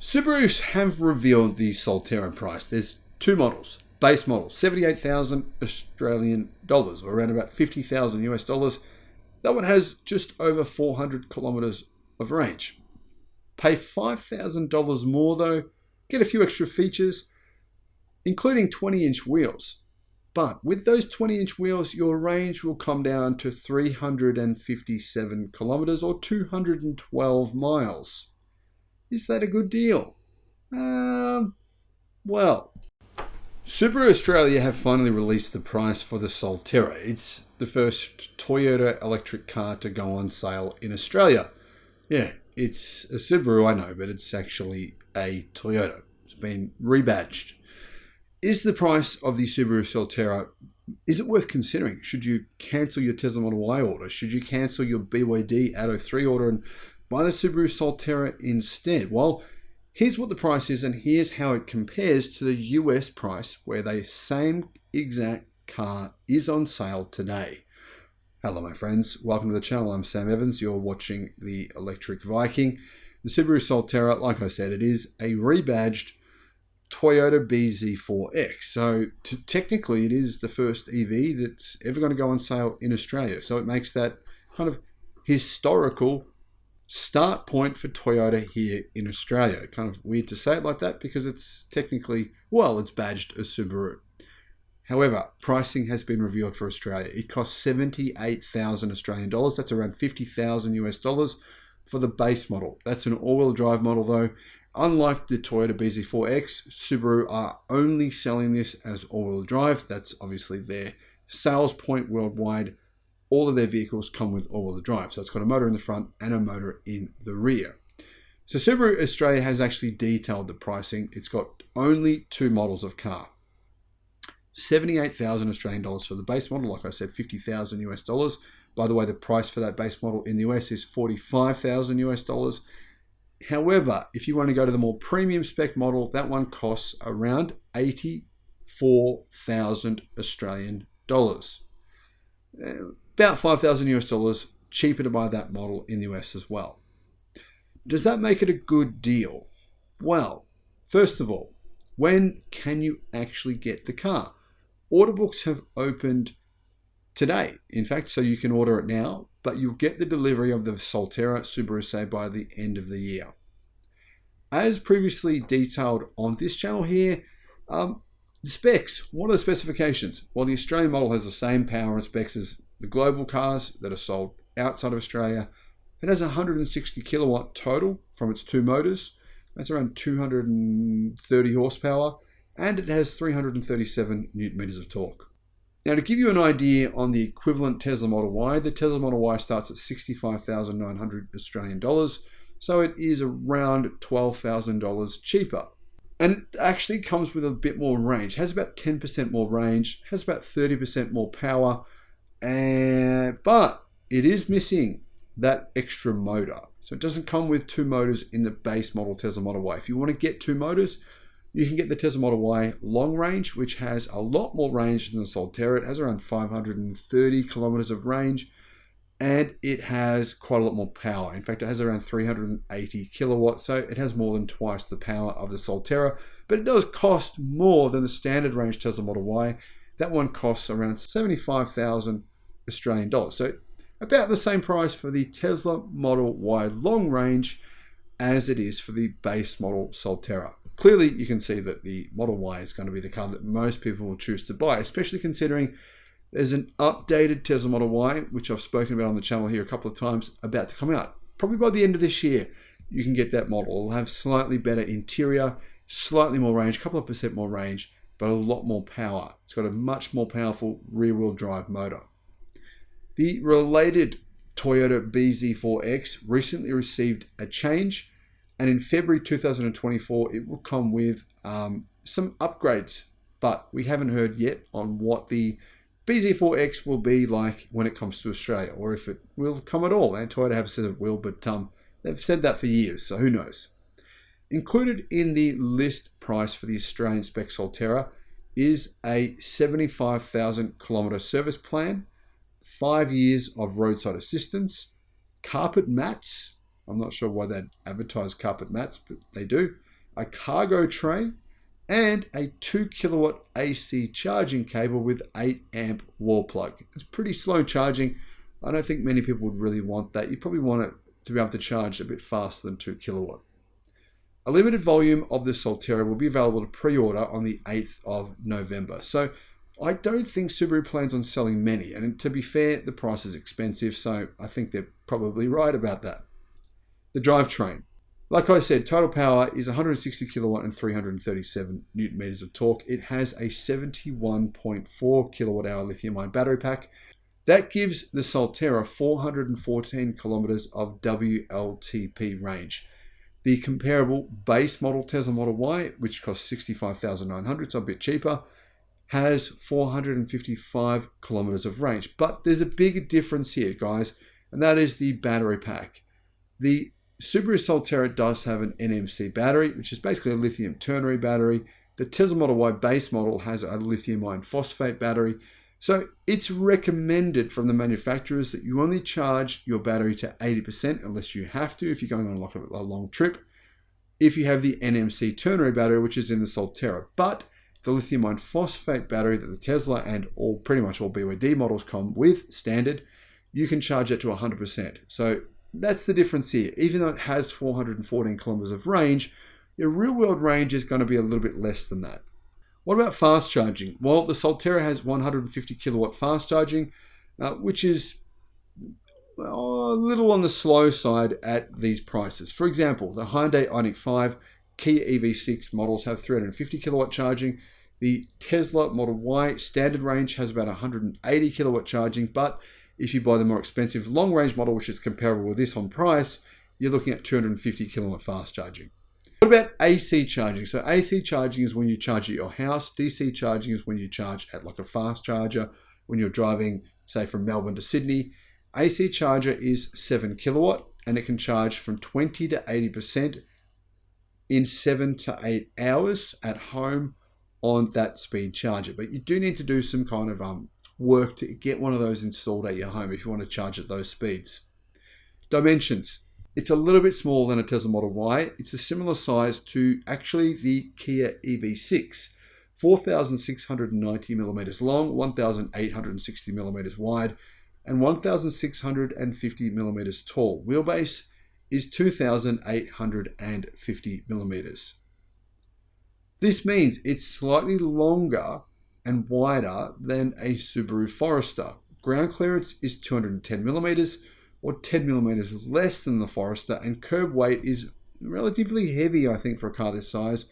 Subarus have revealed the Solterra price. There's two models. Base model, 78,000 Australian dollars, or around about 50,000 US dollars. That one has just over 400 kilometers of range. Pay $5,000 more though, get a few extra features, including 20-inch wheels. But with those 20-inch wheels, your range will come down to 357 kilometers or 212 miles. Is that a good deal? Well, Subaru Australia have finally released the price for the Solterra. It's the first Toyota electric car to go on sale in Australia. Yeah, it's a Subaru, I know, but it's actually a Toyota. It's been rebadged. Is the price of the Subaru Solterra, is it worth considering? Should you cancel your Tesla Model Y order? Should you cancel your BYD Atto 3 order and buy the Subaru Solterra instead? Well, here's what the price is, and here's how it compares to the US price, where the same exact car is on sale today. Hello, my friends. Welcome to the channel. I'm Sam Evans. You're watching the Electric Viking. The Subaru Solterra, like I said, it is a rebadged Toyota BZ4X. So technically, it is the first EV that's ever going to go on sale in Australia. So it makes that kind of historical start point for Toyota here in Australia. Kind of weird to say it like that because it's technically, well, it's badged as Subaru. However, pricing has been revealed for Australia. It costs 78,000 Australian dollars. That's around 50,000 US dollars for the base model. That's an all-wheel drive model though. Unlike the Toyota BZ4X, Subaru are only selling this as all-wheel drive. That's obviously their sales point worldwide. All of their vehicles come with all-wheel drive. So it's got a motor in the front and a motor in the rear. So Subaru Australia has actually detailed the pricing. It's got only two models of car. 78,000 Australian dollars for the base model. Like I said, 50,000 US dollars. By the way, the price for that base model in the US is 45,000 US dollars. However, if you want to go to the more premium spec model, that one costs around 84,000 Australian dollars. About 5,000 US dollars cheaper to buy that model in the US as well. Does that make it a good deal? Well, first of all, when can you actually get the car? Order books have opened today, in fact, so you can order it now, but you'll get the delivery of the Solterra Subaru say by the end of the year. As previously detailed on this channel here, the specs, what are the specifications? Well, the Australian model has the same power and specs as the global cars that are sold outside of Australia. It has 160 kilowatt total from its two motors. That's around 230 horsepower, and it has 337 newton meters of torque. Now, to give you an idea on the equivalent Tesla Model Y, the Tesla Model Y starts at 65,900 Australian dollars, so it is around $12,000 cheaper. And it actually comes with a bit more range. It has about 10% more range, has about 30% more power, but it is missing that extra motor. So it doesn't come with two motors in the base model Tesla Model Y. If you want to get two motors, you can get the Tesla Model Y long range, which has a lot more range than the Solterra. It has around 530 kilometers of range, and it has quite a lot more power. In fact, it has around 380 kilowatts, so it has more than twice the power of the Solterra, but it does cost more than the standard range Tesla Model Y. That one costs around 75,000 Australian dollars. So about the same price for the Tesla Model Y long range as it is for the base model Solterra. Clearly, you can see that the Model Y is going to be the car that most people will choose to buy, especially considering there's an updated Tesla Model Y, which I've spoken about on the channel here a couple of times, about to come out. Probably by the end of this year, you can get that model. It'll have slightly better interior, slightly more range, a couple of percent more range, but a lot more power. It's got a much more powerful rear-wheel drive motor. The related Toyota BZ4X recently received a change, and in February 2024, it will come with some upgrades, but we haven't heard yet on what the BZ4X will be like when it comes to Australia, or if it will come at all. And Toyota have said it will, but they've said that for years, so who knows. Included in the list price for the Australian spec Solterra is a 75,000 kilometer service plan, 5 years of roadside assistance, carpet mats. I'm not sure why they'd advertise carpet mats, but they do. a cargo tray, and a 2 kilowatt AC charging cable with 8 amp wall plug. It's pretty slow charging. I don't think many people would really want that. You probably want it to be able to charge a bit faster than 2 kilowatt. A limited volume of the Solterra will be available to pre-order on the 8th of November. So I don't think Subaru plans on selling many. And to be fair, the price is expensive, so I think they're probably right about that. The drivetrain. Like I said, total power is 160 kilowatt and 337 newton meters of torque. It has a 71.4 kilowatt hour lithium-ion battery pack. That gives the Solterra 414 kilometers of WLTP range. The comparable base model Tesla Model Y, which costs $65,900, so a bit cheaper, has 455 kilometers of range. But there's a big difference here, guys, and that is the battery pack. The Subaru Solterra does have an NMC battery, which is basically a lithium ternary battery. The Tesla Model Y base model has a lithium iron phosphate battery. So it's recommended from the manufacturers that you only charge your battery to 80% unless you have to, if you're going on like a long trip, if you have the NMC ternary battery, which is in the Solterra. But the lithium iron phosphate battery that the Tesla and pretty much all BYD models come with standard, you can charge it to 100%. So that's the difference here. Even though it has 414 kilometers of range, your real world range is going to be a little bit less than that. What about fast charging? Well, the Solterra has 150 kilowatt fast charging, which is a little on the slow side at these prices. For example, the Hyundai Ioniq 5, Kia EV6 models have 350 kilowatt charging. The Tesla Model Y standard range has about 180 kilowatt charging, but if you buy the more expensive long range model, which is comparable with this on price, you're looking at 250 kilowatt fast charging. What about AC charging? So AC charging is when you charge at your house. DC charging is when you charge at like a fast charger when you're driving, say, from Melbourne to Sydney. AC charger is 7 kilowatt and it can charge from 20 to 80% in 7 to 8 hours at home on that speed charger. But you do need to do some kind of work to get one of those installed at your home if you want to charge at those speeds. Dimensions. It's a little bit smaller than a Tesla Model Y. It's a similar size to actually the Kia EV6. 4,690 millimeters long, 1,860 millimeters wide, and 1,650 millimeters tall. Wheelbase is 2,850 millimeters. This means it's slightly longer and wider than a Subaru Forester. Ground clearance is 210 millimeters, or 10 millimeters less than the Forester, and curb weight is relatively heavy, I think, for a car this size.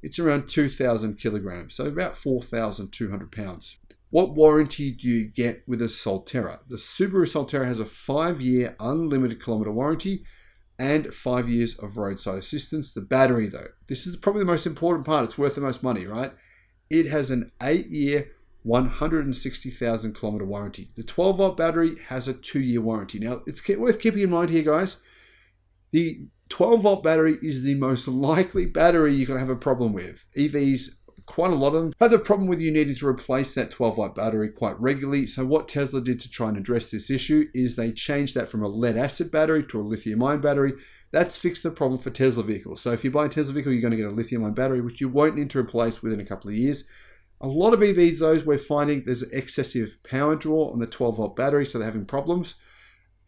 It's around 2,000 kilograms, so about 4,200 pounds. What warranty do you get with a Solterra? The Subaru Solterra has a 5-year unlimited kilometer warranty and 5 years of roadside assistance. The battery, though, this is probably the most important part. It's worth the most money, right? It has an 8-year 160,000 kilometer warranty. The 12 volt battery has a 2-year warranty. Now, it's worth keeping in mind here, guys. The 12 volt battery is the most likely battery you're going to have a problem with. EVs, quite a lot of them, have the problem with you needing to replace that 12 volt battery quite regularly. So what Tesla did to try and address this issue is they changed that from a lead acid battery to a lithium ion battery. That's fixed the problem for Tesla vehicles. So if you buy a Tesla vehicle, you're going to get a lithium ion battery, which you won't need to replace within a couple of years. A lot of EVs, though, we're finding there's excessive power draw on the 12 volt battery, so they're having problems.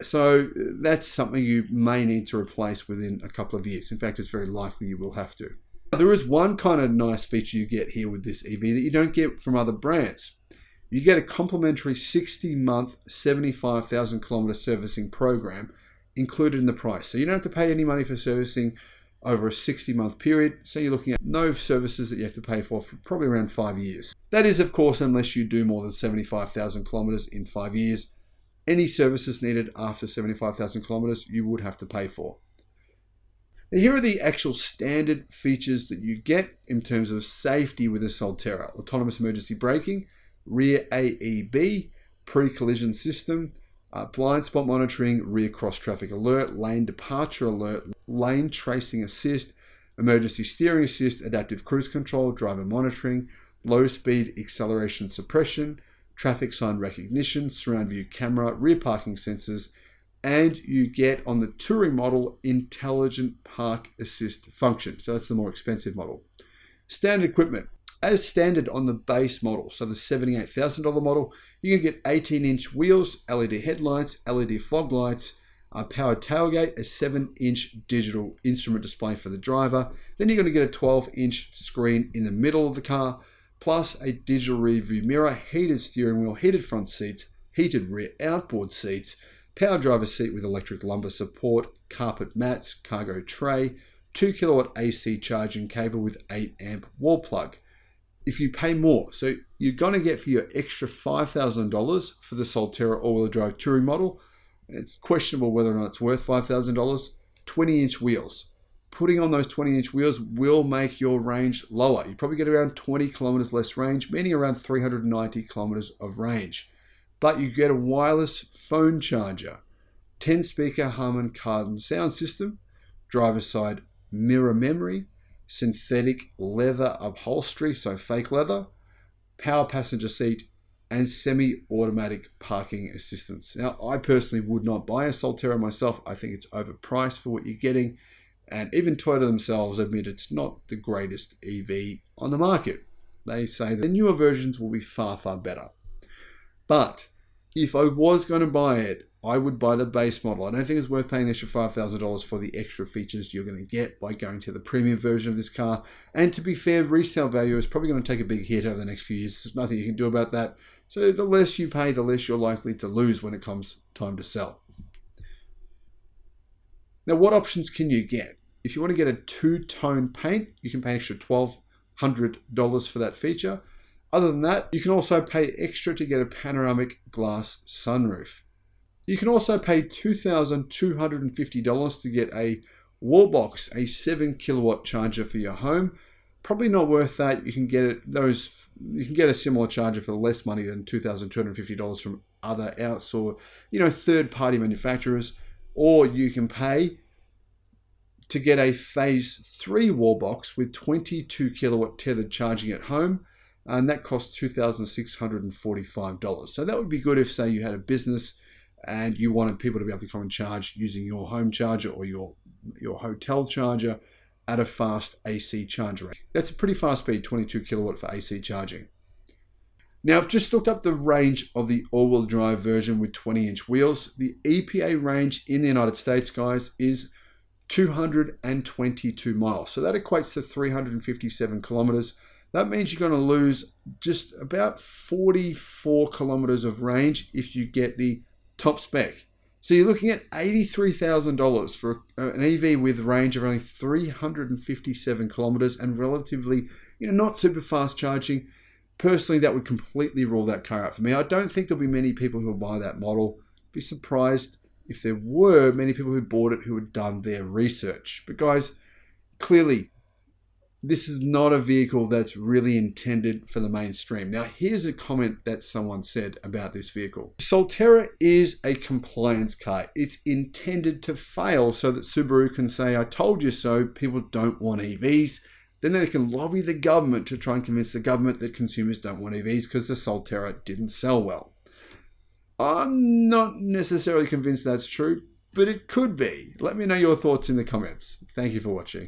So that's something you may need to replace within a couple of years. In fact, it's very likely you will have to. There is one kind of nice feature you get here with this EV that you don't get from other brands. You get a complimentary 60-month, 75,000 kilometer servicing program included in the price. So you don't have to pay any money for servicing over a 60-month period. So you're looking at no services that you have to pay for probably around 5 years. That is, of course, unless you do more than 75,000 kilometers in 5 years. Any services needed after 75,000 kilometers, you would have to pay for. Now, here are the actual standard features that you get in terms of safety with a Solterra. Autonomous emergency braking, rear AEB, pre-collision system, blind spot monitoring, rear cross traffic alert, lane departure alert, lane tracing assist, emergency steering assist, adaptive cruise control, driver monitoring, low speed acceleration suppression, traffic sign recognition, surround view camera, rear parking sensors, and you get on the touring model intelligent park assist function. So that's the more expensive model. Standard equipment. As standard on the base model, so the $78,000 model, you can get 18-inch wheels, LED headlights, LED fog lights, a powered tailgate, a 7-inch digital instrument display for the driver. Then you're going to get a 12-inch screen in the middle of the car, plus a digital rear view mirror, heated steering wheel, heated front seats, heated rear outboard seats, power driver's seat with electric lumbar support, carpet mats, cargo tray, 2 kilowatt AC charging cable with 8 amp wall plug. If you pay more, so you're going to get for your extra $5,000 for the Solterra all-wheel drive touring model, it's questionable whether or not it's worth $5,000, 20-inch wheels. Putting on those 20-inch wheels will make your range lower. You probably get around 20 kilometers less range, meaning around 390 kilometers of range. But you get a wireless phone charger, 10-speaker Harman Kardon sound system, driver's side mirror memory, synthetic leather upholstery, so fake leather, power passenger seat, and semi-automatic parking assistance. Now, I personally would not buy a Solterra myself. I think it's overpriced for what you're getting. And even Toyota themselves admit it's not the greatest EV on the market. They say the newer versions will be far, far better. But if I was going to buy it, I would buy the base model. I don't think it's worth paying the extra $5,000 for the extra features you're going to get by going to the premium version of this car. And to be fair, resale value is probably going to take a big hit over the next few years. There's nothing you can do about that. So the less you pay, the less you're likely to lose when it comes time to sell. Now, what options can you get? If you want to get a two-tone paint, you can pay an extra $1,200 for that feature. Other than that, you can also pay extra to get a panoramic glass sunroof. You can also pay $2,250 to get a wall box, a 7 kilowatt charger for your home. Probably not worth that. You can get a similar charger for less money than $2,250 from other outsourced, third-party manufacturers, or you can pay to get a phase 3 wall box with 22 kilowatt tethered charging at home, and that costs $2,645. So that would be good if, say, you had a business and you wanted people to be able to come and charge using your home charger or your hotel charger at a fast AC charger. That's a pretty fast speed, 22 kilowatt for AC charging. Now, I've just looked up the range of the all-wheel drive version with 20-inch wheels. The EPA range in the United States, guys, is 222 miles. So that equates to 357 kilometers. That means you're going to lose just about 44 kilometers of range if you get the top spec. So you're looking at $83,000 for an EV with range of only 357 kilometers and relatively, not super fast charging. Personally, that would completely rule that car out for me. I don't think there'll be many people who will buy that model. Be surprised if there were many people who bought it who had done their research. But guys, clearly, this is not a vehicle that's really intended for the mainstream. Now, here's a comment that someone said about this vehicle. Solterra is a compliance car. It's intended to fail so that Subaru can say, I told you so, people don't want EVs. Then they can lobby the government to try and convince the government that consumers don't want EVs because the Solterra didn't sell well. I'm not necessarily convinced that's true, but it could be. Let me know your thoughts in the comments. Thank you for watching.